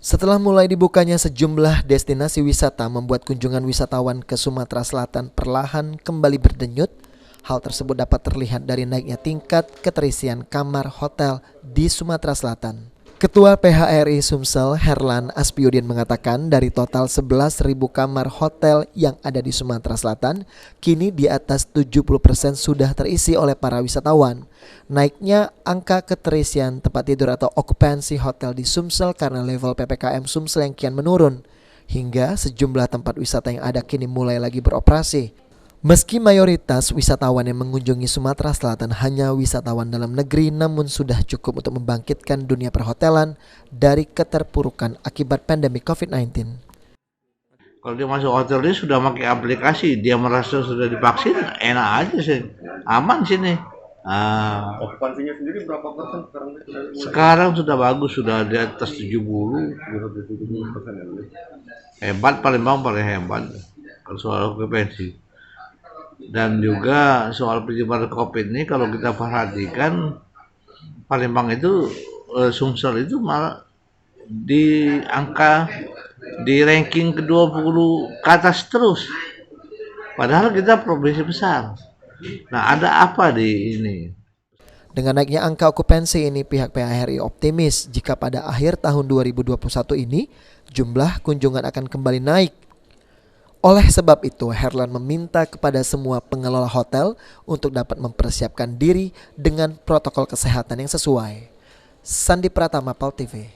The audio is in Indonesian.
Setelah mulai dibukanya sejumlah destinasi wisata membuat kunjungan wisatawan ke Sumatera Selatan perlahan kembali berdenyut. Hal tersebut dapat terlihat dari naiknya tingkat keterisian kamar hotel di Sumatera Selatan. Ketua PHRI Sumsel Herlan Aspiudin mengatakan dari total 11.000 kamar hotel yang ada di Sumatera Selatan, kini di atas 70% sudah terisi oleh para wisatawan. Naiknya angka keterisian tempat tidur atau okupansi hotel di Sumsel karena level PPKM Sumsel yang kian menurun, hingga sejumlah tempat wisata yang ada kini mulai lagi beroperasi. Meski mayoritas wisatawan yang mengunjungi Sumatera Selatan hanya wisatawan dalam negeri, namun sudah cukup untuk membangkitkan dunia perhotelan dari keterpurukan akibat pandemi COVID-19. Kalau dia masuk hotel dia sudah pakai aplikasi, dia merasa sudah divaksin, enak aja sih, aman sini. Okupansinya sendiri berapa persen sekarang? Sekarang sudah bagus, sudah di atas 70. Hebat, Palembang paling hebat kalau soal okupansi. Dan juga soal penyebaran COVID ini kalau kita perhatikan Palembang itu Sumsel itu malah di angka di ranking ke-20 ke atas terus. Padahal kita provinsi besar. Nah, ada apa di ini? Dengan naiknya angka okupansi ini, pihak PHRI optimis jika pada akhir tahun 2021 ini jumlah kunjungan akan kembali naik. Oleh sebab itu, Herlan meminta kepada semua pengelola hotel untuk dapat mempersiapkan diri dengan protokol kesehatan yang sesuai. Sandi Pratama, PAL TV.